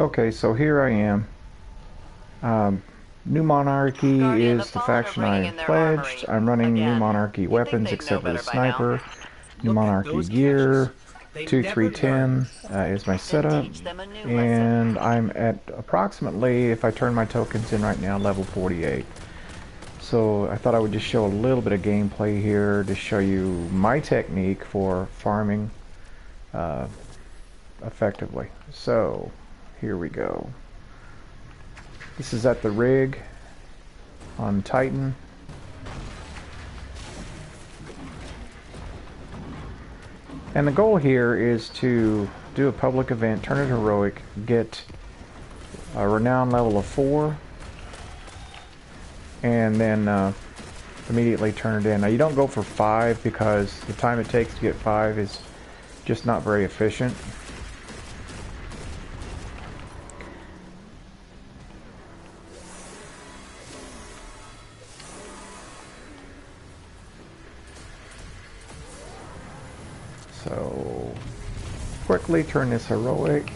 Okay, so here I am. New Monarchy Guardian, the is the Fallen are faction I bringing am in their pledged. armory. I'm running New Again. Monarchy You'd think weapons they'd know except for the better by now. sniper. New Look at Monarchy those caches. gear. They never learn. 2310 is my Then setup. teach them a new lesson. And I'm at approximately, if I turn my tokens in right now, level 48. So I thought I would just show a little bit of gameplay here to show you my technique for farming effectively. So here we go. This is at the rig on Titan. And the goal here is to do a public event, turn it heroic, get a renown level of 4, and then immediately turn it in. Now you don't go for 5 because the time it takes to get 5 is just not very efficient. So quickly turn this heroic.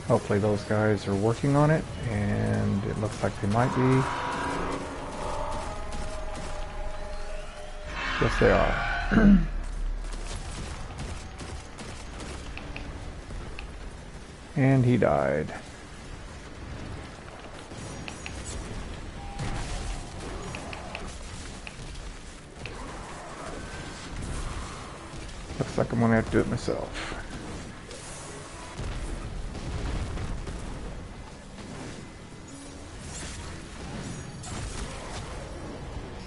Hopefully those guys are working on it, and it looks like they might be. Yes, they are. And he died. Looks like I'm gonna have to do it myself.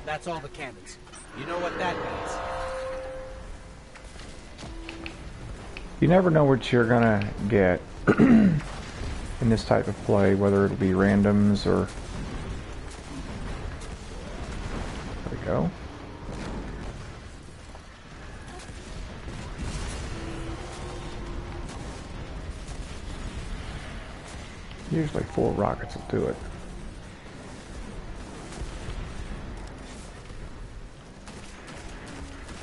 That's all the cannons. You know what that means. You never know what you're gonna get in this type of play, whether it'll be randoms or... There we go. Usually 4 rockets will do it.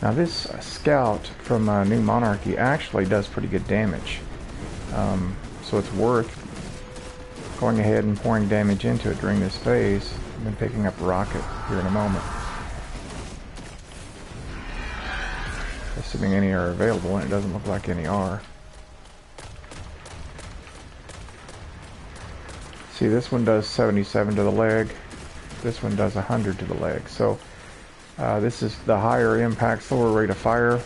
Now this scout from New Monarchy actually does pretty good damage. So it's worth going ahead and pouring damage into it during this phase, and then picking up a rocket here in a moment. Assuming any are available, and it doesn't look like any are. See, this one does 77 to the leg. This one does 100 to the leg. So this is the higher impact, slower rate of fire.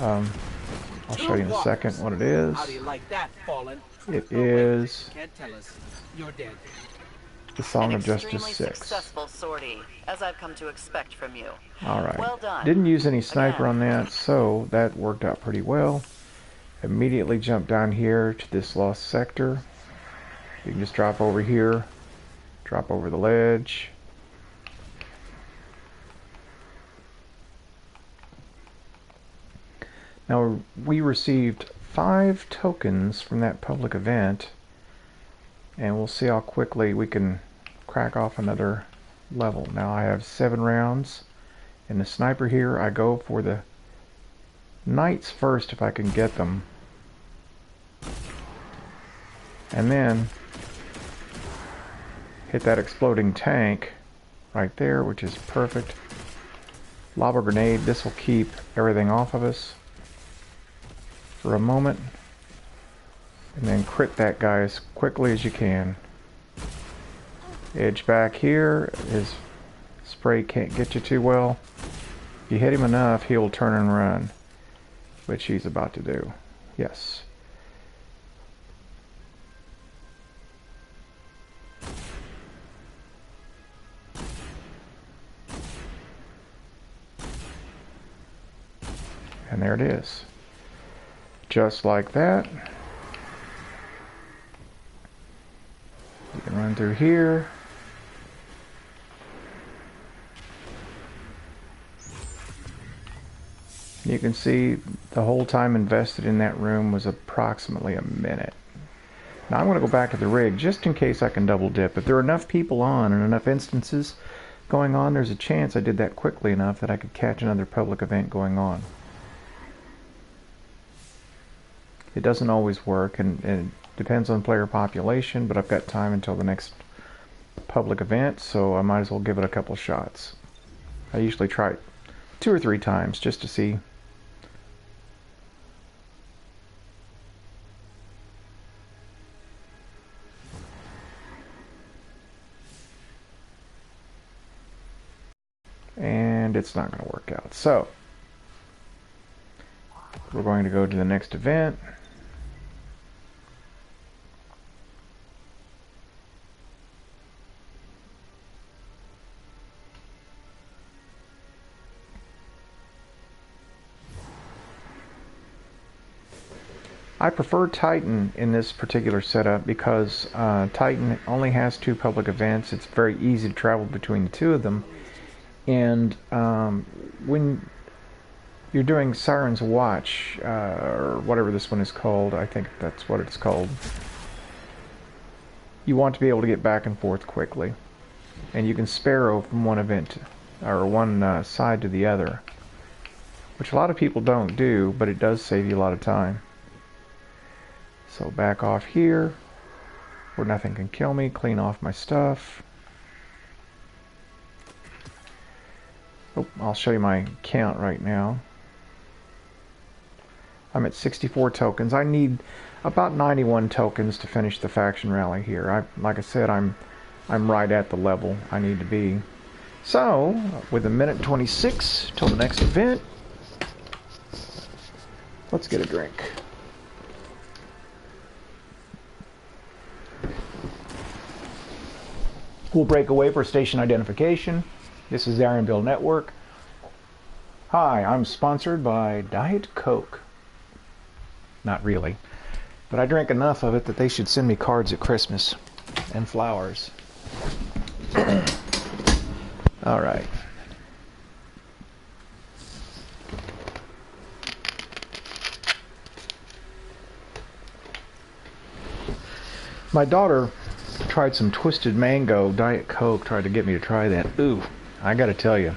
I'll show you in a second what it is. How do you like that, Fallen? It is Can't tell us. You're dead. the Song An of Justice extremely 6. successful sortie, as I've come to expect from you. Alright. Well done. Didn't use any sniper Again. on that, so that worked out pretty well. Immediately jump down here to this lost sector. You can just drop over here, drop over the ledge. Now, we received 5 tokens from that public event, and we'll see how quickly we can crack off another level. Now I have 7 rounds. In the sniper here, I go for the knights first if I can get them. And then hit that exploding tank right there, which is perfect. Lob a grenade. This will keep everything off of us for a moment, and then crit that guy as quickly as you can. Edge back here. His spray can't get you too well. If you hit him enough, he'll turn and run, which he's about to do. Yes. And there it is. Just like that. You can run through here. You can see the whole time invested in that room was approximately a minute. Now I'm going to go back to the rig just in case I can double dip. If there are enough people on and enough instances going on, there's a chance I did that quickly enough that I could catch another public event going on. It doesn't always work, and it depends on player population, but I've got time until the next public event, so I might as well give it a couple shots. I usually try it 2 or 3 times just to see. And it's not going to work out. So we're going to go to the next event. I prefer Titan in this particular setup because Titan only has 2 public events. It's very easy to travel between the 2 of them. And when you're doing Siren's Watch, or whatever this one is called, I think that's what it's called, you want to be able to get back and forth quickly. And you can sparrow from one event, or one side to the other, which a lot of people don't do, but it does save you a lot of time. So back off here, where nothing can kill me, clean off my stuff. Oh, I'll show you my count right now. I'm at 64 tokens. I need about 91 tokens to finish the faction rally here. Like I said, I'm right at the level I need to be. So, with 1:26 till the next event, let's get a drink. We'll break away for station identification. This is the MrIronBill Network. Hi, I'm sponsored by Diet Coke. Not really. But I drink enough of it that they should send me cards at Christmas. And flowers. Alright. My daughter tried some Twisted Mango Diet Coke, tried to get me to try that. Ooh, I gotta tell you,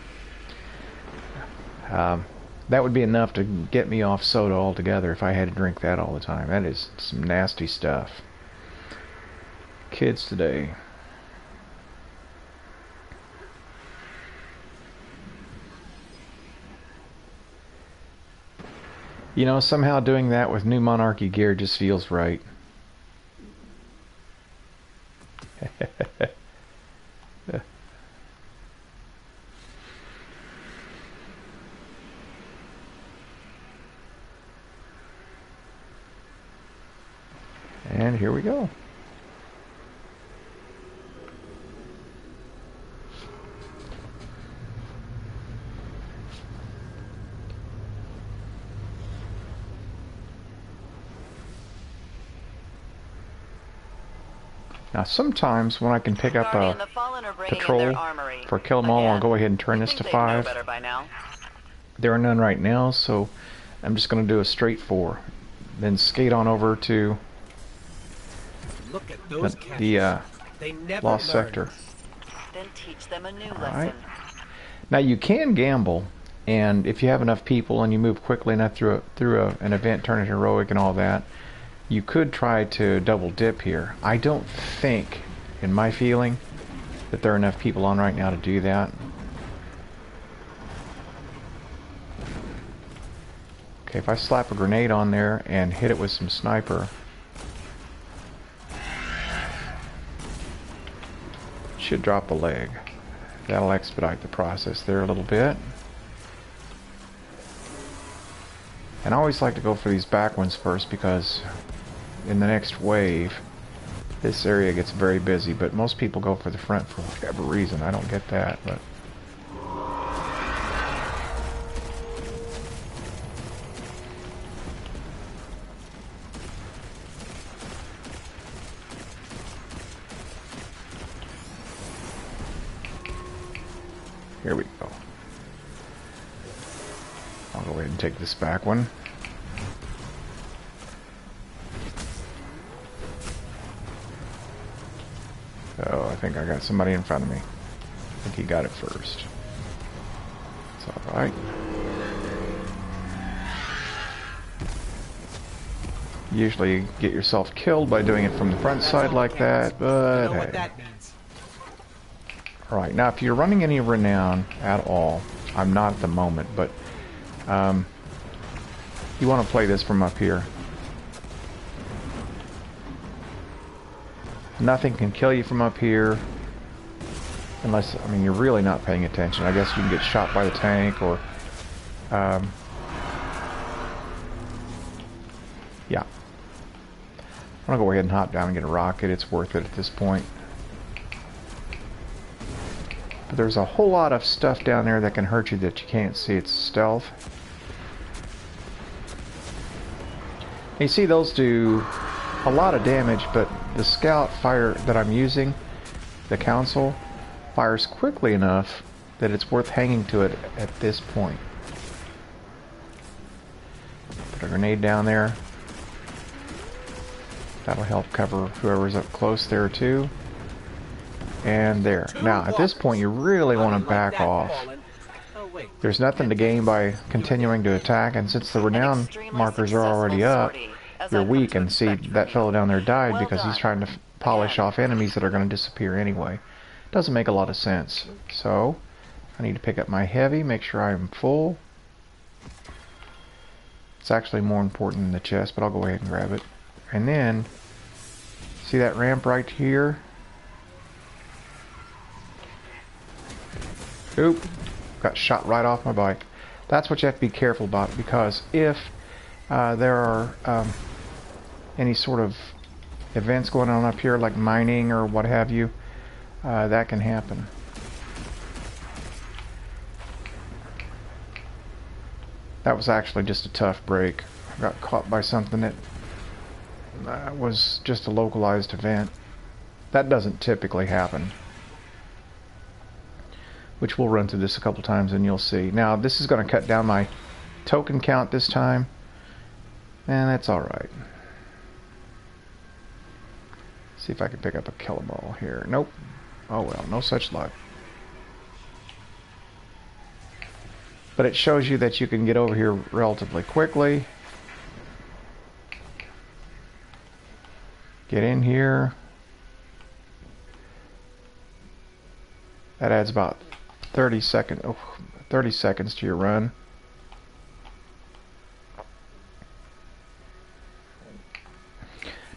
that would be enough to get me off soda altogether if I had to drink that all the time. That is some nasty stuff. Kids today. You know, somehow doing that with New Monarchy gear just feels right. And here we go. Now sometimes when I can pick up a patrol for Kill 'Em All, I'll go ahead and turn this to 5. There are none right now, so I'm just going to do a straight 4. Then skate on over to Look at those the they never Lost learn. Sector. Then teach them a new All lesson. right. Now you can gamble, and if you have enough people and you move quickly enough through an event, turn it heroic and all that, you could try to double dip here. I don't think, in my feeling, that there are enough people on right now to do that. Okay, if I slap a grenade on there and hit it with some sniper, it should drop the leg. That'll expedite the process there a little bit. And I always like to go for these back ones first because in the next wave this area gets very busy, but most people go for the front for whatever reason. I don't get that, but here we go. I'll go ahead and take this back one. Oh, I think I got somebody in front of me. I think he got it first. It's alright. Usually you get yourself killed by doing it from the front side like that, but hey. Alright, now if you're running any renown at all, I'm not at the moment, but you want to play this from up here. Nothing can kill you from up here, unless, I mean, you're really not paying attention. I guess you can get shot by the tank, or yeah. I'm gonna go ahead and hop down and get a rocket. It's worth it at this point. But there's a whole lot of stuff down there that can hurt you that you can't see. It's stealth. You see, those do a lot of damage, but the scout fire that I'm using, the council, fires quickly enough that it's worth hanging to it at this point. Put a grenade down there. That'll help cover whoever's up close there too. And there. Now, at this point, you really want to back off. There's nothing to gain by continuing to attack, and since the renown markers are already up, you're weak, and see, that fellow down there died because he's trying to polish off enemies that are going to disappear anyway. Doesn't make a lot of sense. So, I need to pick up my heavy, make sure I'm full. It's actually more important than the chest, but I'll go ahead and grab it. And then, see that ramp right here? Oop, got shot right off my bike. That's what you have to be careful about, because if there are any sort of events going on up here, like mining or what have you, that can happen. That was actually just a tough break. I got caught by something that was just a localized event. That doesn't typically happen. Which we'll run through this a couple times and you'll see. Now this is going to cut down my token count this time, and that's alright. See if I can pick up a kiloball here. Nope. Oh well, no such luck. But it shows you that you can get over here relatively quickly. Get in here. That adds about 30 seconds to your run.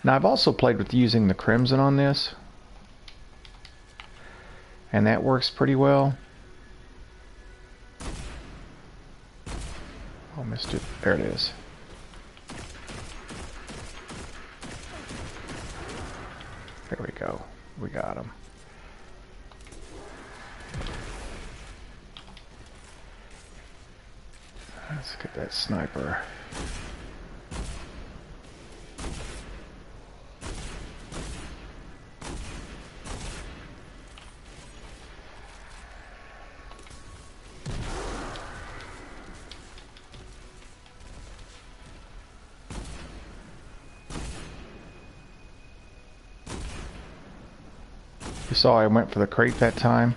Now I've also played with using the crimson on this, and that works pretty well. Oh, missed it. There it is. There we go. We got him. Let's get that sniper. You saw I went for the crate that time.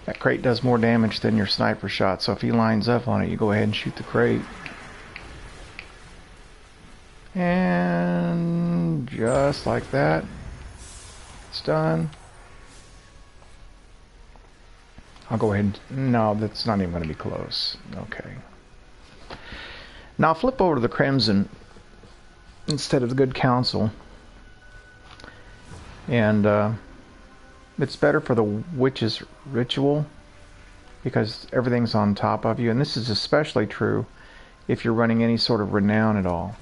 That crate does more damage than your sniper shot, so if he lines up on it, you go ahead and shoot the crate. And just like that, it's done. I'll go ahead and... no, that's not even going to be close. Okay. Now flip over to the crimson instead of the good council. And it's better for the witch's ritual because everything's on top of you, and this is especially true if you're running any sort of renown at all.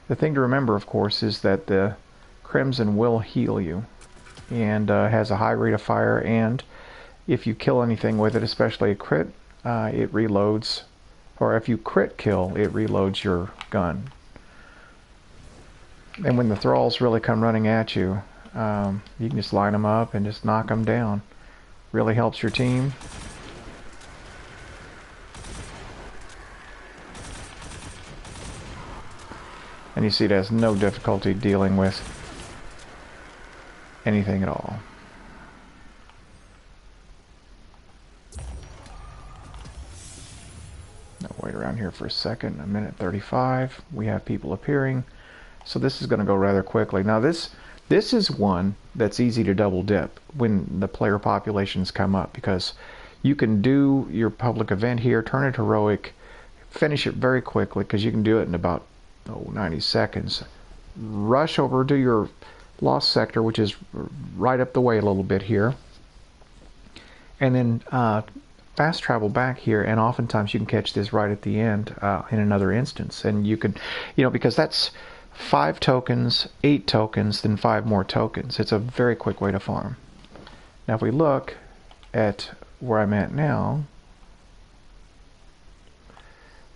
The thing to remember, of course, is that the crimson will heal you and has a high rate of fire, and if you kill anything with it, especially a crit, it reloads, or if you crit kill, it reloads your gun. And when the thralls really come running at you, you can just line them up and just knock them down. Really helps your team. And you see it has no difficulty dealing with anything at all. Now wait around here for a second. A minute 35. We have people appearing. So this is going to go rather quickly. Now this is one that's easy to double dip when the player populations come up, because you can do your public event here, turn it heroic, finish it very quickly because you can do it in about 90 seconds. Rush over to your lost sector, which is right up the way a little bit here, and then fast travel back here, and oftentimes you can catch this right at the end in another instance. And you could, because that's 5 tokens, 8 tokens, then 5 more tokens. It's a very quick way to farm. Now if we look at where I'm at now,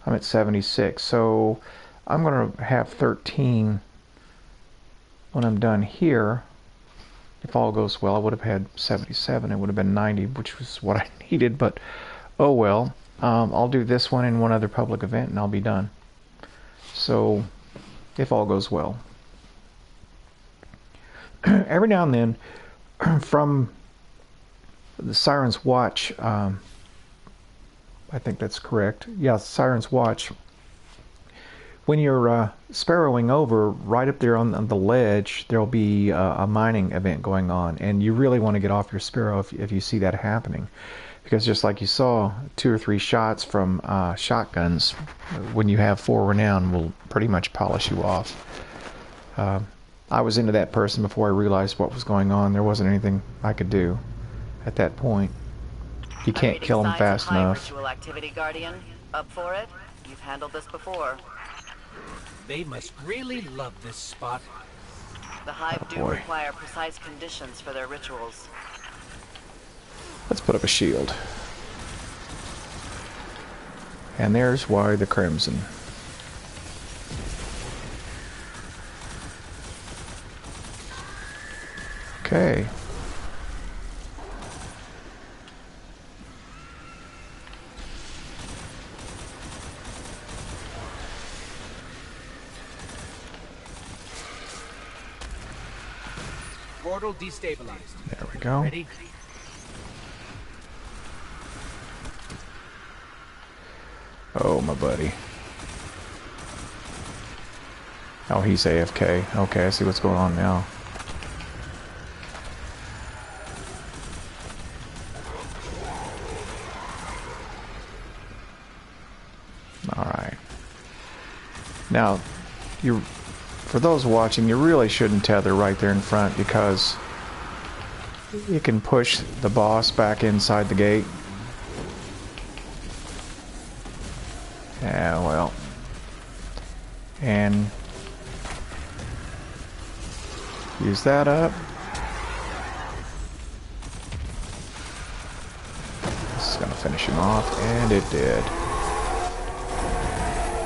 I'm at 76, so I'm going to have 13 when I'm done here. If all goes well, I would have had 77. It would have been 90, which was what I needed, but oh well. I'll do this one and one other public event and I'll be done. So if all goes well. Every now and then from the Siren's Watch, I think that's correct. Yeah, Siren's Watch. When you're sparrowing over, right up there on the ledge, there'll be a mining event going on, and you really want to get off your sparrow if you see that happening, because just like you saw, 2 or 3 shots from shotguns, when you have 4 renown, will pretty much polish you off. I was into that person before I realized what was going on. There wasn't anything I could do at that point. You can't kill them fast enough. Ritual activity, Guardian. Up for it? You've handled this before. They must really love this spot. The Hive do require precise conditions for their rituals. Let's put up a shield. And there's why the Crimson. Okay. Portal destabilized. There we go. Ready? Oh, my buddy. Oh, he's AFK. Okay, I see what's going on now. Alright. Now, for those watching, you really shouldn't tether right there in front, because you can push the boss back inside the gate. Yeah, well. And use that up. This is going to finish him off, and it did.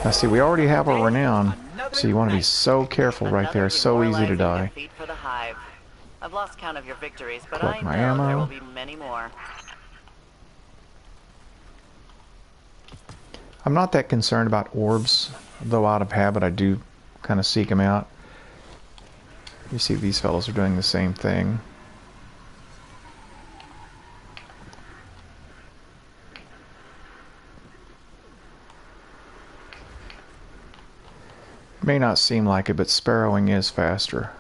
Now see, we already have a renown, so you want to be so careful right there. So easy to die. For the Hive. I've lost count of your victories, but Collect my I know there ammo. will be many more. I'm not that concerned about orbs, though out of habit I do kind of seek them out. You see these fellows are doing the same thing. May not seem like it, but sparrowing is faster.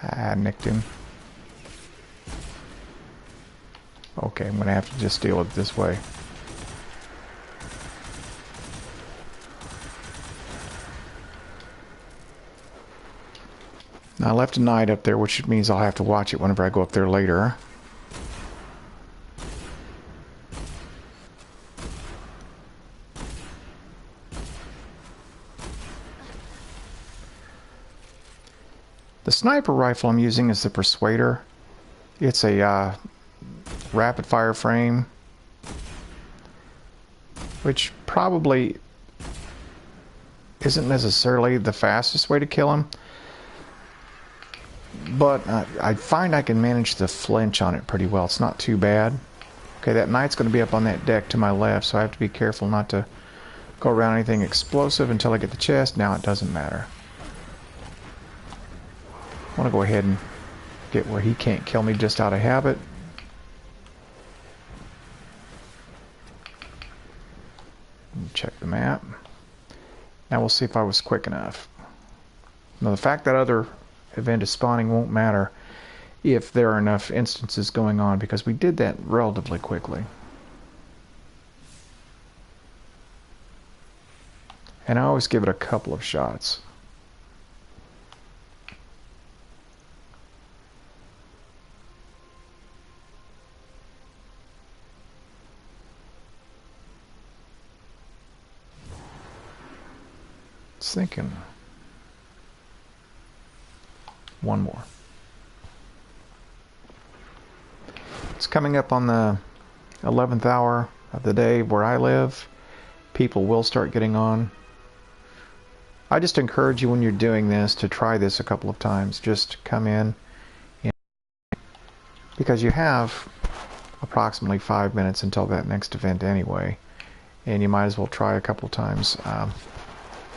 Ah, nicked him. Okay, I'm gonna have to just deal with it this way. Now, I left a knight up there, which means I'll have to watch it whenever I go up there later. The sniper rifle I'm using is the Persuader. It's a rapid fire frame, which probably isn't necessarily the fastest way to kill him, but I find I can manage the flinch on it pretty well. It's not too bad. Okay, that knight's going to be up on that deck to my left, so I have to be careful not to go around anything explosive until I get the chest. Now it doesn't matter. I want to go ahead and get where he can't kill me just out of habit. Check the map. Now we'll see if I was quick enough. Now the fact that other event is spawning won't matter if there are enough instances going on, because we did that relatively quickly. And I always give it a couple of shots. It's thinking. One more. It's coming up on the 11th hour of the day where I live. People will start getting on. I just encourage you, when you're doing this, to try this a couple of times. Just come in, because you have approximately 5 minutes until that next event anyway, and you might as well try a couple of times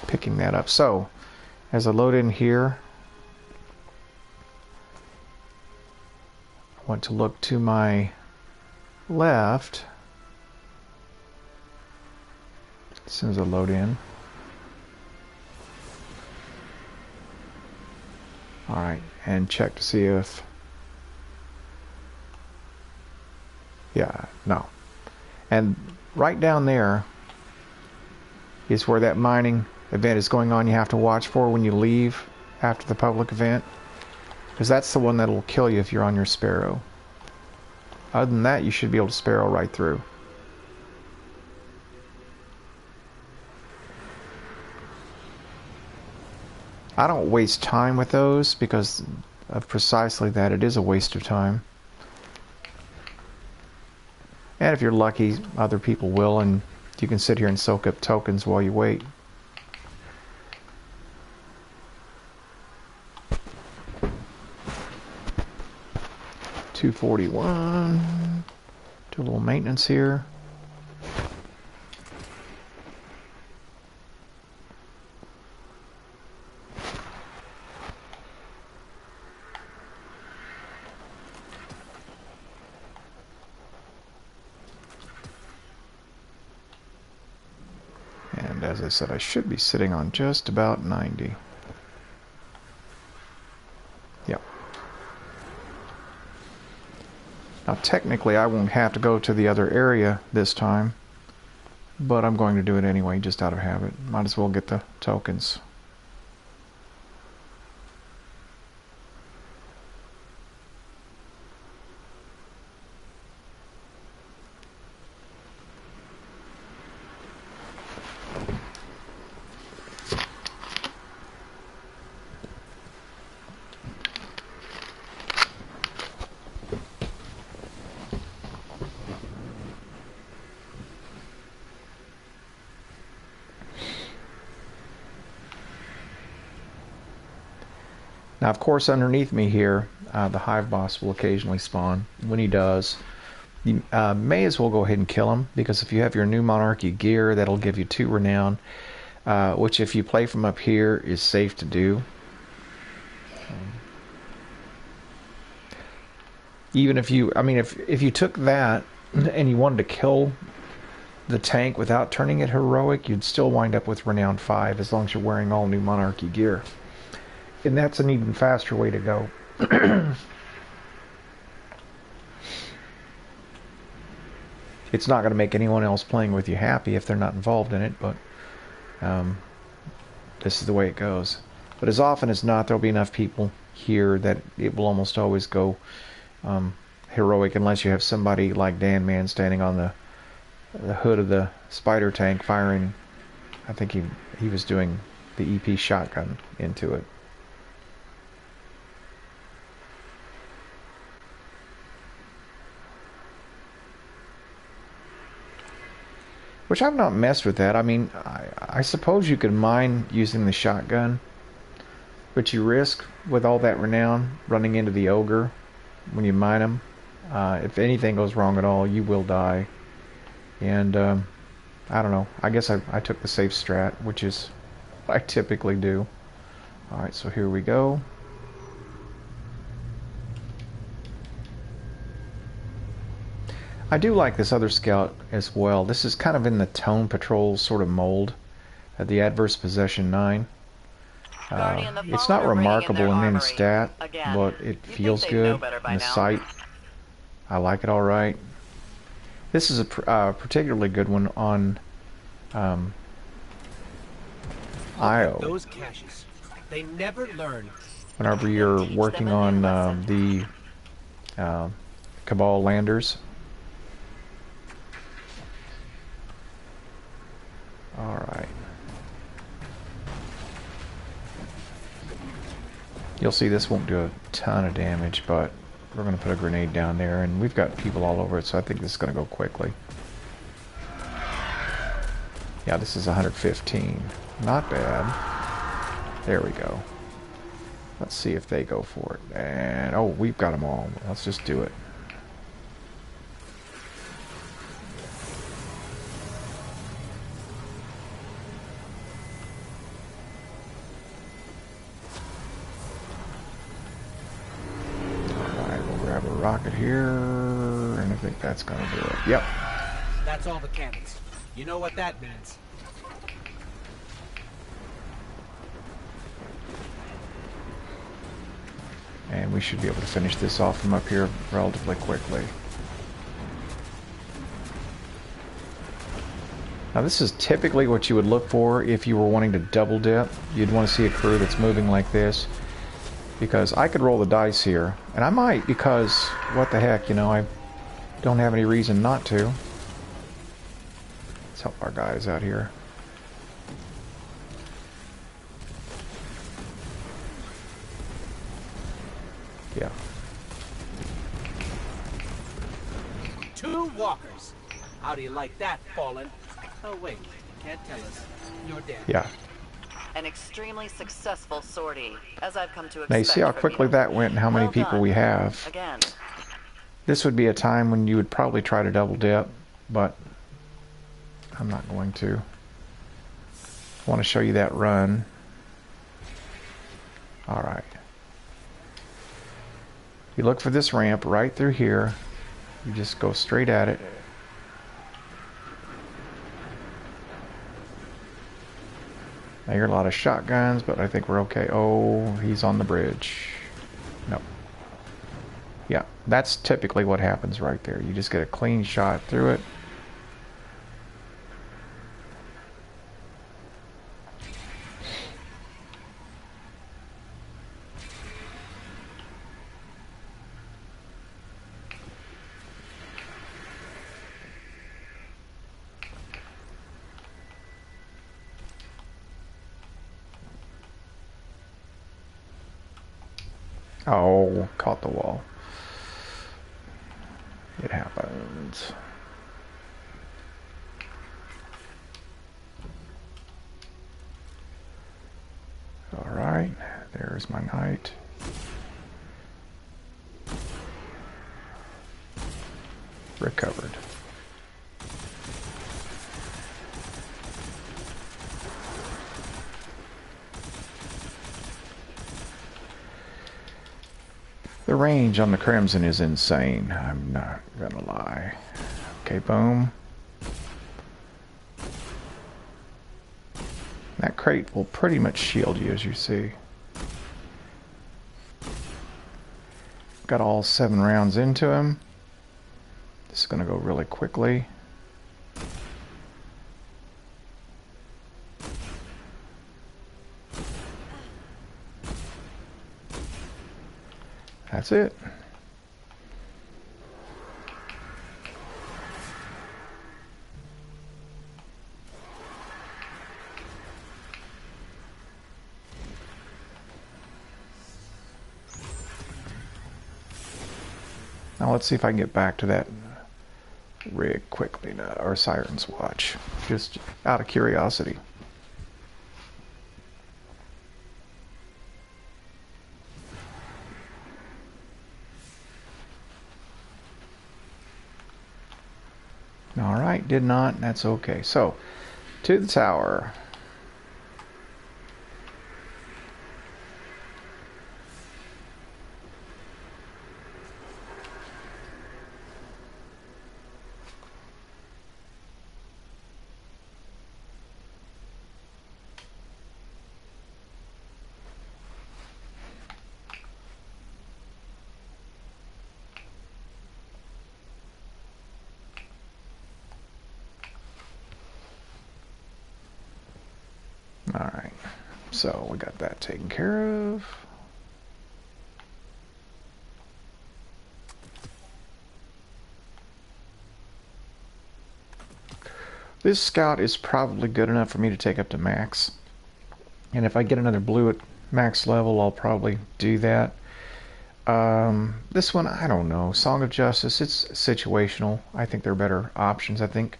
picking that up. So as I load in here, I want to look to my left as soon as I load in. Alright, and check to see if... yeah, no. And right down there is where that mining event is going on. You have to watch for when you leave after the public event, because that's the one that'll kill you if you're on your Sparrow. Other than that, you should be able to Sparrow right through. I don't waste time with those because of precisely that. It is a waste of time. And if you're lucky, other people will, and you can sit here and soak up tokens while you wait. $241. Do a little maintenance here. And as I said, I should be sitting on just about 90. Yep. Now technically I won't have to go to the other area this time, but I'm going to do it anyway, just out of habit. Might as well get the tokens. Now, of course, underneath me here, the hive boss will occasionally spawn. When he does, you may as well go ahead and kill him, because if you have your new monarchy gear, that'll give you 2 renown, which if you play from up here is safe to do. Even if you, I mean, if you took that and you wanted to kill the tank without turning it heroic, you'd still wind up with renown 5 as long as you're wearing all new monarchy gear. And that's an even faster way to go. It's not going to make anyone else playing with you happy if they're not involved in it, but this is the way it goes. But as often as not, there'll be enough people here that it will almost always go heroic, unless you have somebody like Dan Man standing on the hood of the spider tank firing. I think he was doing the EP shotgun into it. Which I've not messed with that. I mean, I suppose you could mine using the shotgun, but you risk, with all that renown, running into the ogre when you mine them. If anything goes wrong at all, you will die. And I don't know. I guess I took the safe strat, which is what I typically do. Alright, so here we go. I do like this other scout as well. This is kind of in the Tone Patrol sort of mold. The Adverse Possession 9. It's not remarkable in any stat, but it feels good. And the sight, I like it alright. This is a particularly good one on IO. Those caches, they never learn. Whenever you're working on the Cabal landers. Alright. You'll see this won't do a ton of damage, but we're going to put a grenade down there, and we've got people all over it, so I think this is going to go quickly. Yeah, this is 115. Not bad. There we go. Let's see if they go for it. And, oh, we've got them all. Let's just do it. Rocket here, and I think that's gonna do it. Yep. That's all the cannons. You know what that means. And we should be able to finish this off from up here relatively quickly. Now this is typically what you would look for if you were wanting to double dip. You'd want to see a crew that's moving like this. Because I could roll the dice here, and I might, because what the heck, you know, I don't have any reason not to. Let's help our guys out here. Yeah. 2 walkers. How do you like that, Fallen? Oh wait, can't tell us. You're dead. Yeah. An extremely successful sortie, as I've come to expect. Now you see how quickly that went and how many people we have. Again. This would be a time when you would probably try to double dip, but I'm not going to. I want to show you that run. Alright. You look for this ramp right through here. You just go straight at it. I hear a lot of shotguns, but I think we're okay. Oh, he's on the bridge. Nope. Yeah, that's typically what happens right there. You just get a clean shot through it. Oh, caught the wall. It happens. Alright, there's my knight. Recovered. The range on the Crimson is insane, I'm not gonna lie. Okay, boom. That crate will pretty much shield you, as you see. Got all 7 rounds into him. This is gonna go really quickly. That's it. Now let's see if I can get back to that rig. rig quickly now, or Siren's watch, just out of curiosity. Alright, did not, that's okay. So, to the tower. Alright, so we got that taken care of. This scout is probably good enough for me to take up to max. And if I get another blue at max level, I'll probably do that. This one, I don't know. Song of Justice, it's situational. I think there are better options. I think,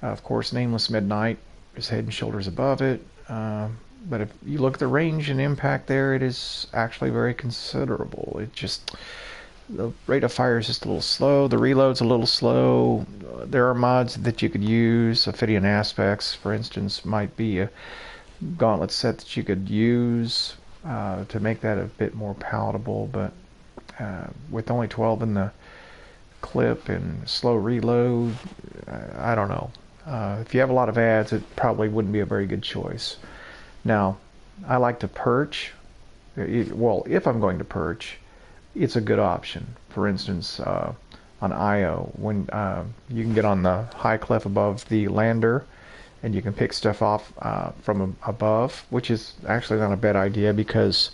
of course, Nameless Midnight is head and shoulders above it. But if you look at the range and impact there, it is actually very considerable. It just, the rate of fire is just a little slow. The reload's a little slow. There are mods that you could use. Ophidian Aspects, for instance, might be a gauntlet set that you could use to make that a bit more palatable. But with only 12 in the clip and slow reload, I don't know. If you have a lot of ads, it probably wouldn't be a very good choice. Now, I like to perch. Well, if I'm going to perch, it's a good option. For instance, on IO, when you can get on the high cliff above the lander, and you can pick stuff off from above, which is actually not a bad idea because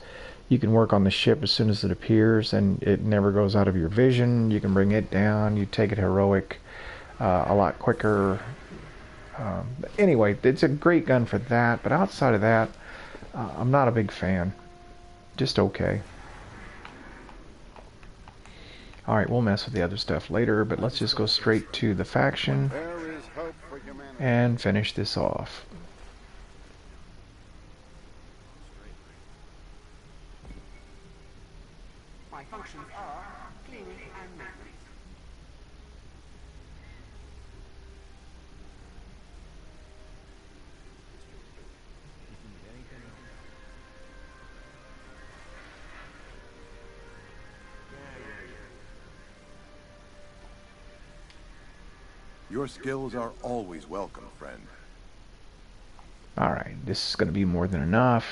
you can work on the ship as soon as it appears, and it never goes out of your vision. You can bring it down. You take it heroic a lot quicker. Anyway, it's a great gun for that, but outside of that, I'm not a big fan. Just okay. Alright, we'll mess with the other stuff later, but let's just go straight to the faction and finish this off. My functions are cleaning and maintenance. Your skills are always welcome, friend. Alright, this is going to be more than enough.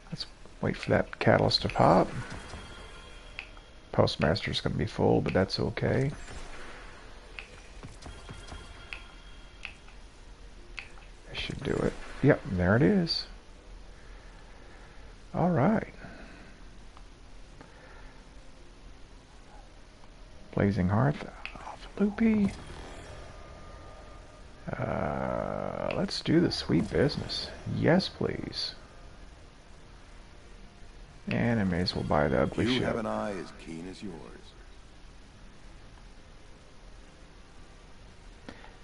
Let's wait for that catalyst to pop. Postmaster's going to be full, but that's okay. That should do it. Yep, there it is. All right. Blazing Hearth off Loopy. Let's do the sweet business. Yes, please. And I may as well buy the ugly ship. You have an eye as keen as yours.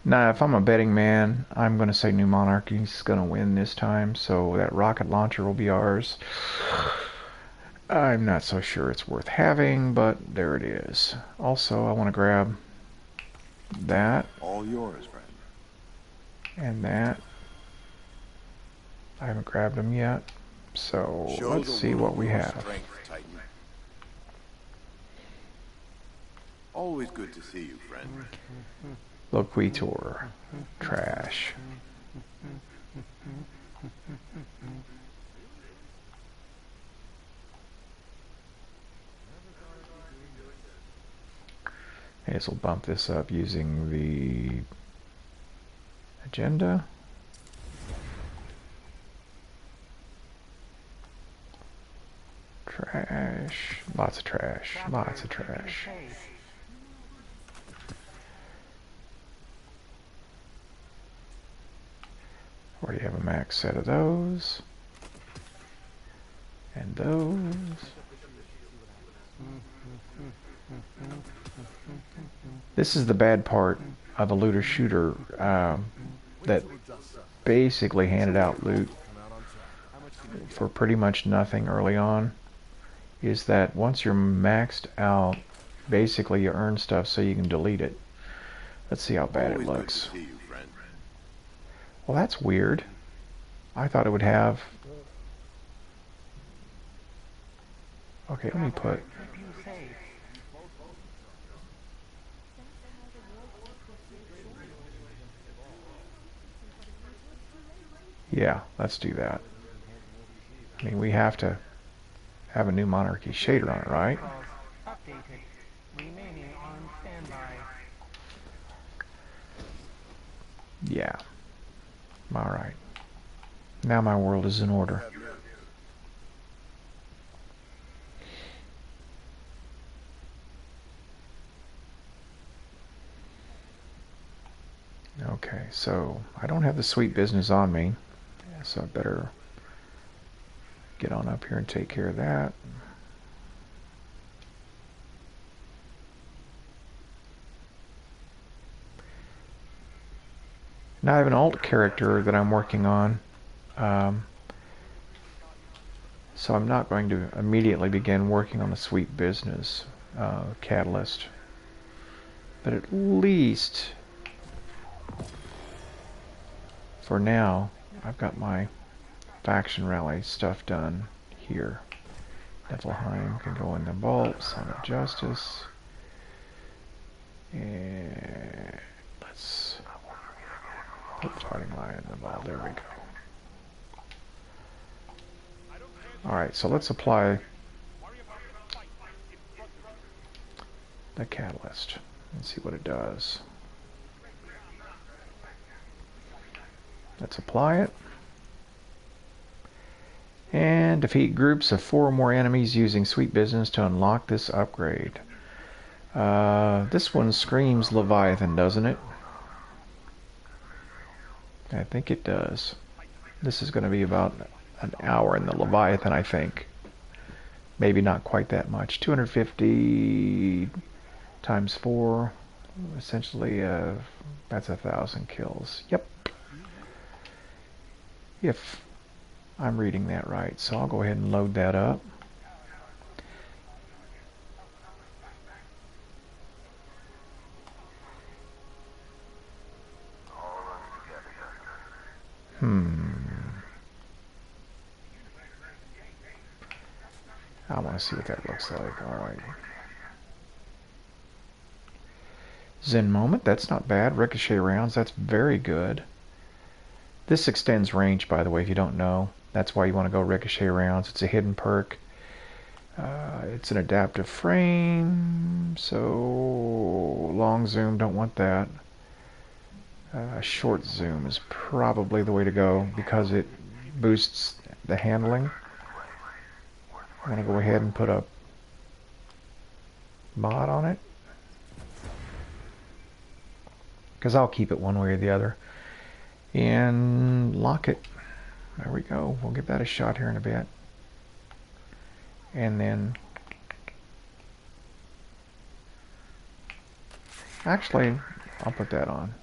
Now, if I'm a betting man, I'm going to say New Monarchy's going to win this time, so that rocket launcher will be ours. I'm not so sure it's worth having, but there it is. Also, I want to grab that. All yours, friend. And that. I haven't grabbed them yet, so let's see what we have. Strength, Titan. Always good to see you, friend. Loquitur. Trash. I guess we'll bump this up using the agenda. Trash. Lots of trash. Lots of trash. Already have a max set of those. And those. This is the bad part of a looter shooter that basically handed out loot for pretty much nothing early on, is that once you're maxed out, basically you earn stuff so you can delete it. Let's see how bad it looks. Well, that's weird. I thought it would have... Okay, let me put... Yeah, let's do that. I mean, we have to have a new monarchy shader on it, right? Yeah. Alright. Now my world is in order. Okay, so I don't have the sweet business on me, so I better get on up here and take care of that. Now I have an alt character that I'm working on, so I'm not going to immediately begin working on the sweet business catalyst, but at least for now I've got my faction rally stuff done here. Niflheim can go in the vault, Son of Justice, and let's put Fighting Lion in the vault. There we go. Alright, so let's apply the catalyst and see what it does. Let's apply it. And defeat groups of 4 or more enemies using sweet business to unlock this upgrade. This one screams Leviathan, doesn't it? I think it does. This is going to be about an hour in the Leviathan, I think. Maybe not quite that much. 250 times 4. Essentially, that's 1,000 kills. Yep. If I'm reading that right. So I'll go ahead and load that up. I want to see what that looks like. Alright. Zen moment, that's not bad. Ricochet rounds, that's very good. This extends range, by the way, if you don't know. That's why you want to go ricochet rounds. It's a hidden perk. It's an adaptive frame, so long zoom, don't want that. Short zoom is probably the way to go because it boosts the handling. I'm going to go ahead and put a mod on it because I'll keep it one way or the other. And lock it. There we go. We'll give that a shot here in a bit. And then actually I'll put that on.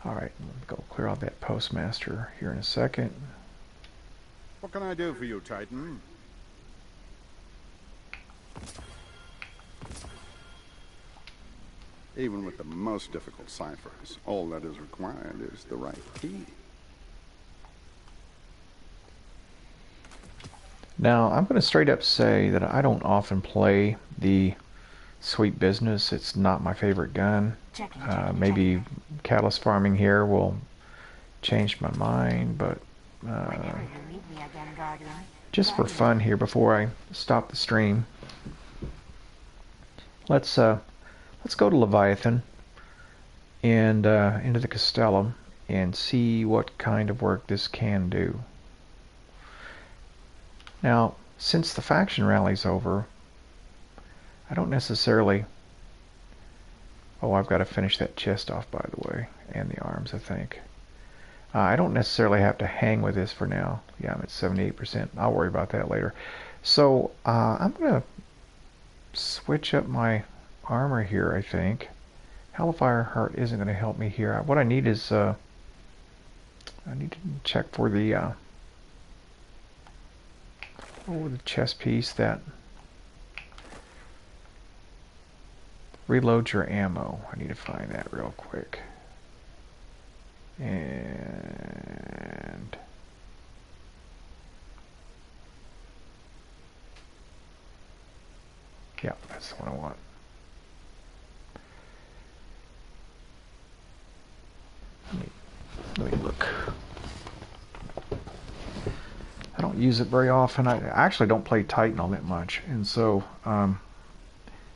Alright, go clear out that postmaster here in a second. What can I do for you, Titan? Even with the most difficult ciphers, all that is required is the right key. Now, I'm going to straight up say that I don't often play the sweet business. It's not my favorite gun. Maybe catalyst farming here will change my mind, but just for fun here before I stop the stream, let's go to Leviathan and into the Castellum and see what kind of work this can do. Now, since the faction rally's over, I don't necessarily Oh, I've got to finish that chest off, by the way, and the arms, I think. I don't necessarily have to hang with this for now. Yeah, I'm at 78%. I'll worry about that later. So I'm going to switch up my armor here, I think. Hellfire Heart isn't going to help me here. What I need is I need to check for the the chest piece that reloads your ammo. I need to find that real quick. And yeah, that's the one I want. Let me look. I don't use it very often. I actually don't play Titan all that much, and so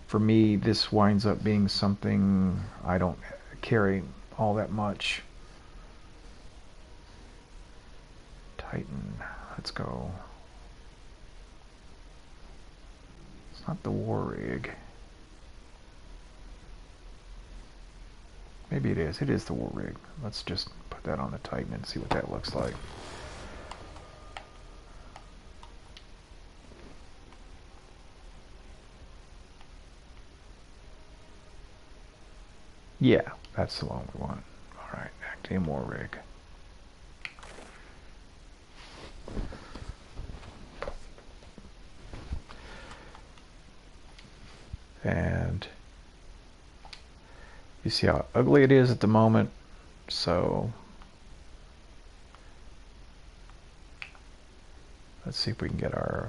for me, this winds up being something I don't carry all that much. Titan, let's go. It's not the War Rig. Maybe it is. It is the War Rig. Let's just put that on the Titan and see what that looks like. Yeah, that's the one we want. Alright, active War Rig. And you see how ugly it is at the moment, so let's see if we can get our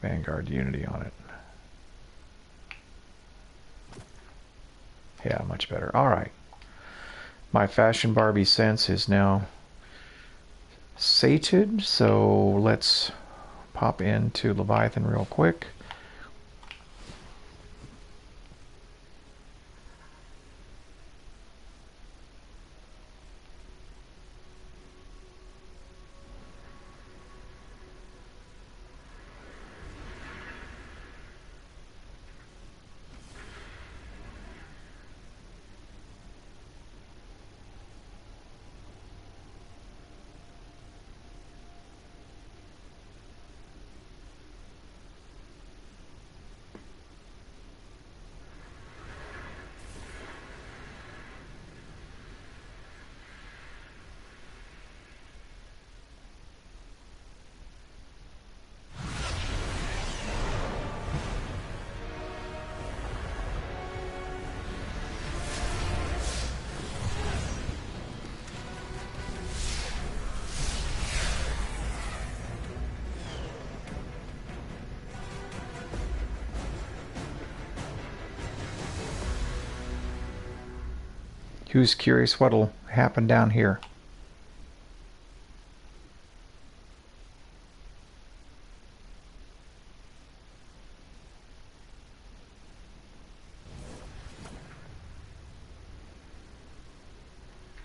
Vanguard Unity on it. Yeah, much better. Alright. My Fashion Barbie sense is now sated, so let's pop into Leviathan real quick. Who's curious what'll happen down here?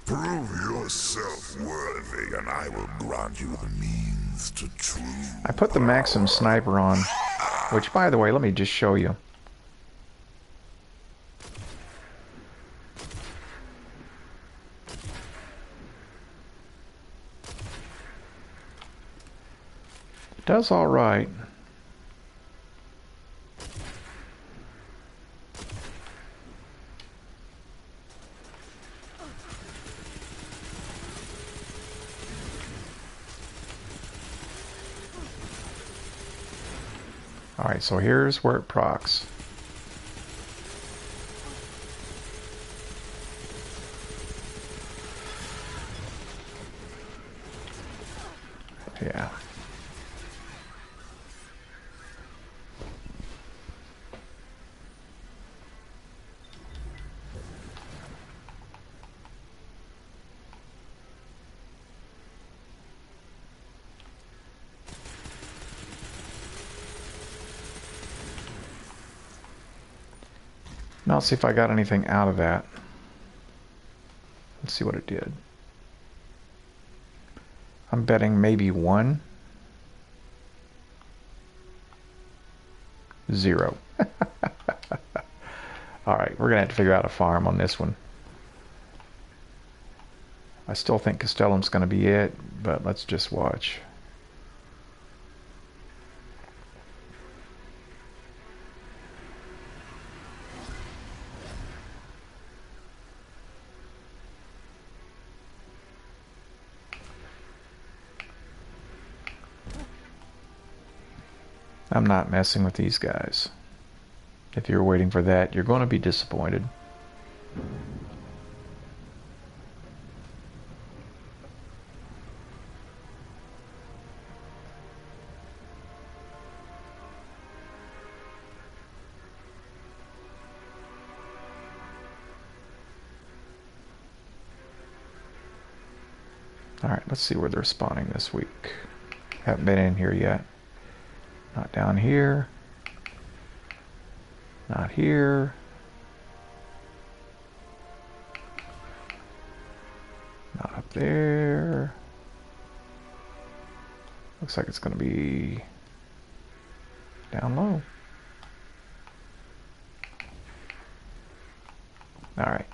Prove yourself worthy, and I will grant you the means to true. I put the Maxim sniper on, which, by the way, let me just show you. Does all right. All right, so here's where it procs. Yeah. Now let's see if I got anything out of that. Let's see what it did. I'm betting maybe one. 0. Alright, we're going to have to figure out a farm on this one. I still think Castellum's going to be it, but let's just watch. I'm not messing with these guys. If you're waiting for that, you're going to be disappointed. Alright, let's see where they're spawning this week. Haven't been in here yet. Not down here. Not here. Not up there. Looks like it's going to be down low. Alright.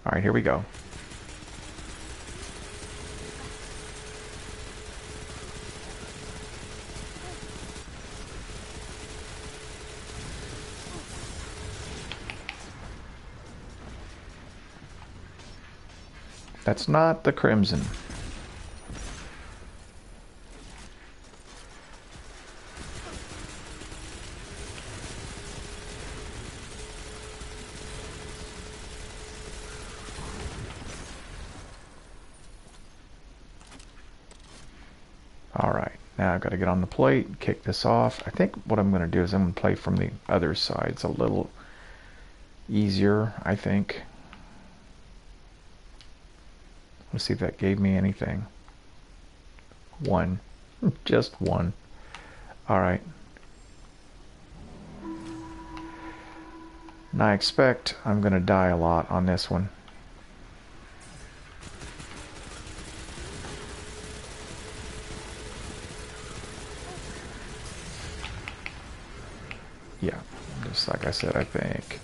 Alright, here we go. That's not the Crimson. Alright, now I've got to get on the plate, kick this off. I think what I'm going to do is I'm going to play from the other side. It's a little easier, I think. Let's see if that gave me anything. 1. Just 1. Alright. And I expect I'm going to die a lot on this one. Yeah, just like I said, I think.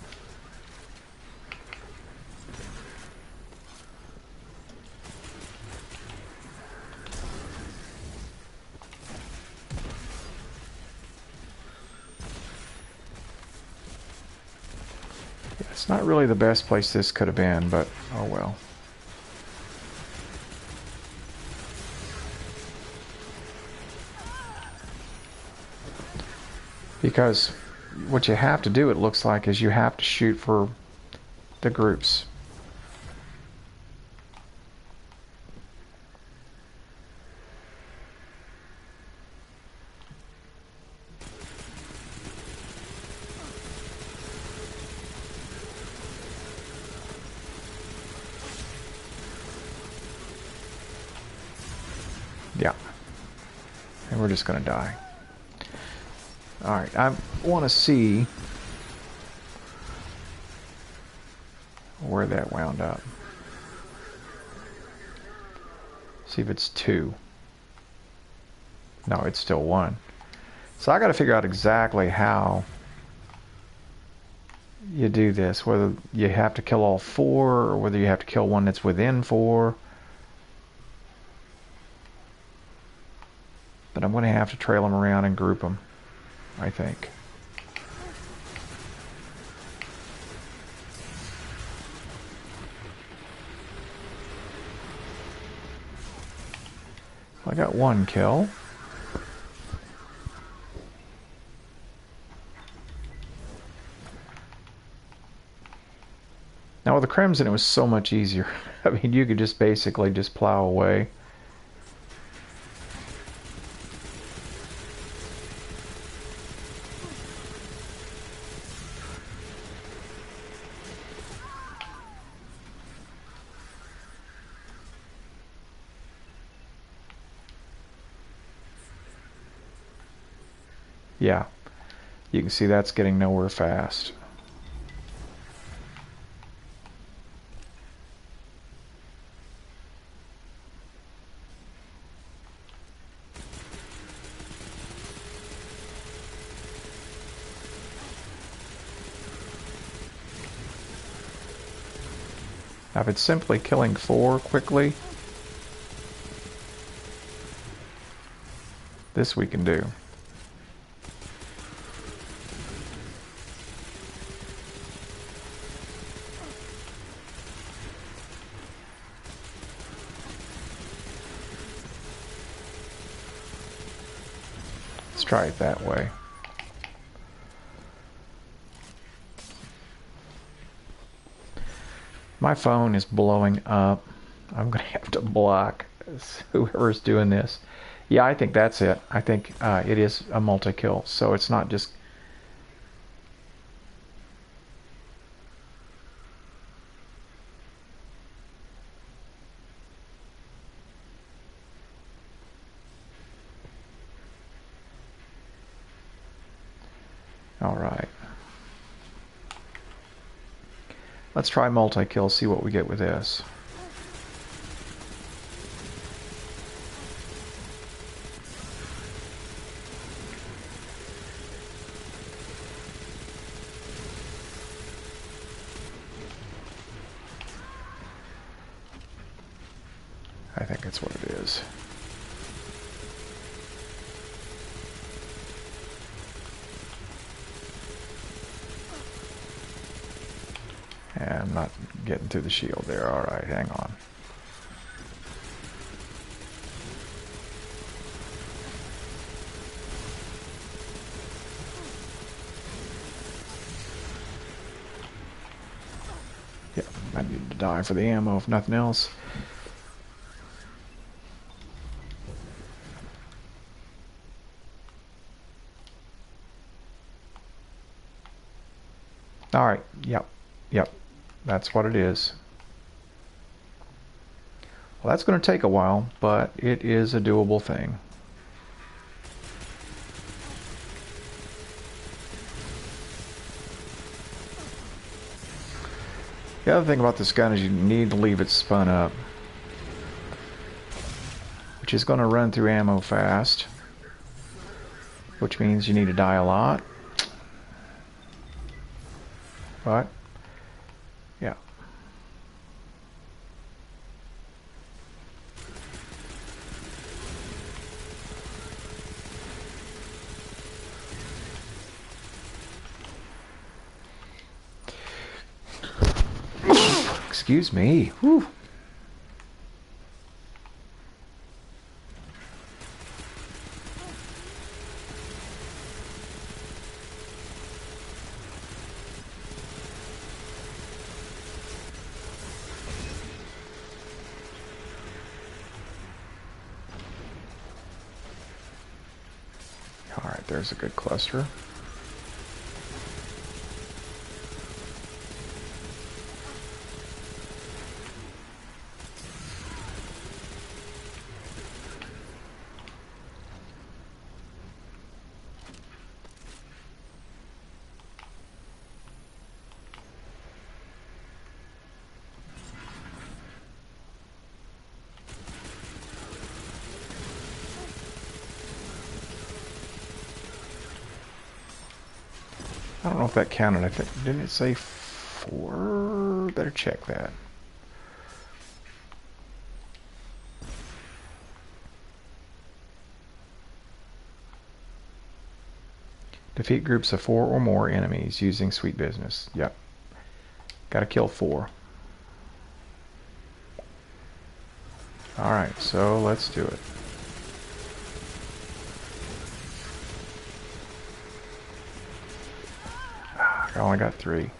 Yeah, it's not really the best place this could have been, but oh well. Because what you have to do, it looks like, is you have to shoot for the groups. Yeah. And we're just going to die. Alright, I want to see where that wound up. See if it's 2. No, it's still 1. So I got to figure out exactly how you do this. Whether you have to kill all 4 or whether you have to kill one that's within 4. But I'm going to have to trail them around and group them, I think. I got 1 kill. Now with the Crimson, it was so much easier. I mean, you could just basically just plow away. Yeah, you can see that's getting nowhere fast. Now if it's simply killing 4 quickly, this we can do. Let's try it that way. My phone is blowing up. I'm going to have to block whoever's doing this. Yeah, I think that's it. I think it is a multi-kill, so it's not just... All right. Let's try multi-kill, see what we get with this. I think that's what it is. And I'm not getting through the shield there. All right, hang on. Yeah, I need to die for the ammo if nothing else. All right, yep. That's what it is. Well, that's going to take a while, but it is a doable thing. The other thing about this gun is you need to leave it spun up, which is going to run through ammo fast, which means you need to die a lot. But yeah. Excuse me. Whew. All right, there's a good cluster. I don't know if that counted. I think, didn't it say 4? Better check that. Defeat groups of 4 or more enemies using Sweet Business. Yep. Gotta kill 4. Alright, so let's do it. I only got 3.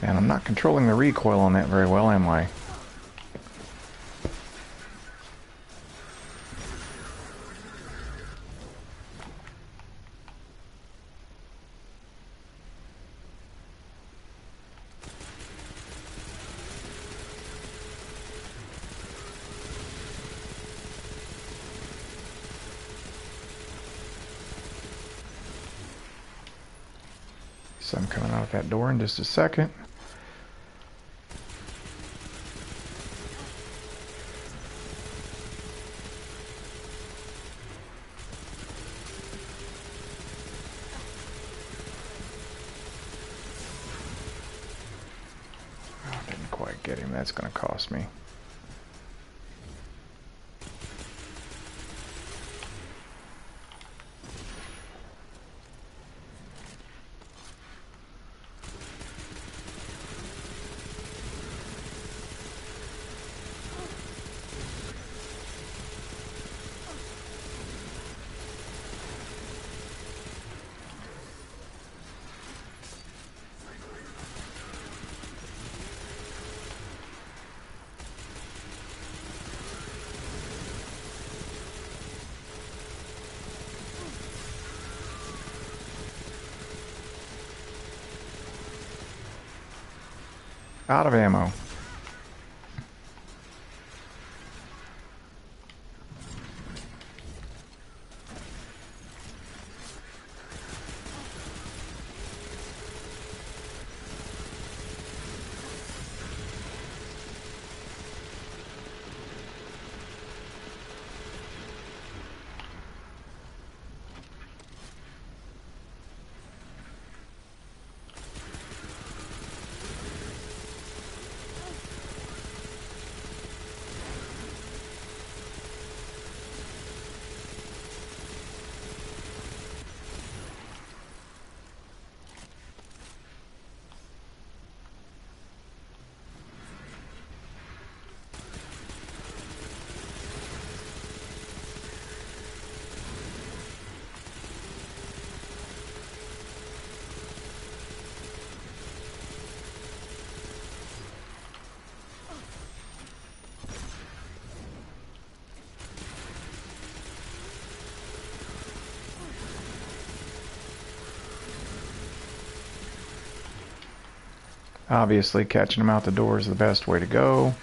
And I'm not controlling the recoil on that very well, am I? So I'm coming out that door in just a second. Oh, didn't quite get him. That's going to cost me. Out of ammo. Obviously, catching them out the door is the best way to go.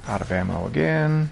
Out of ammo again.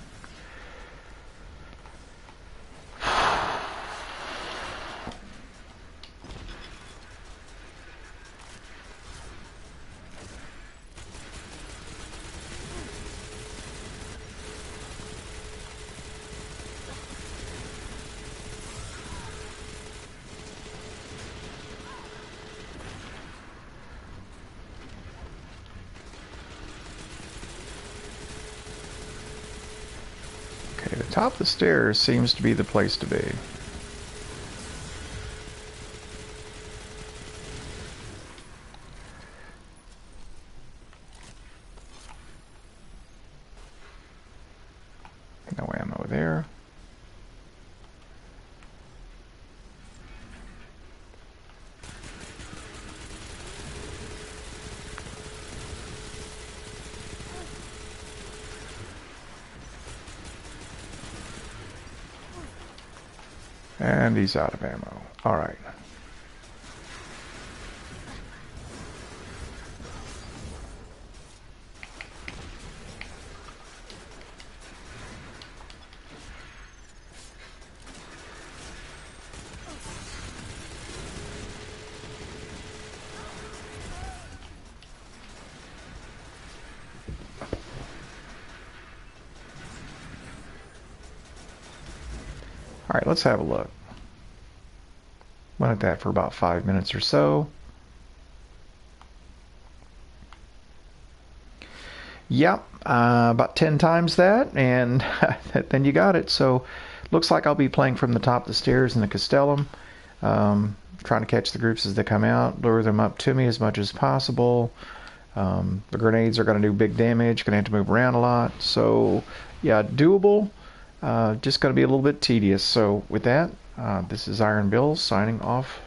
Okay, the top of the stairs seems to be the place to be. No ammo there. And he's out of ammo. All right. All right, let's have a look. Went at that for about 5 minutes or so. Yep, about 10 times that, and then you got it. So looks like I'll be playing from the top of the stairs in the Castellum. trying to catch the groups as they come out, lure them up to me as much as possible. The grenades are going to do big damage, going to have to move around a lot. So, yeah, doable, just going to be a little bit tedious. So, with that, this is Iron Bill signing off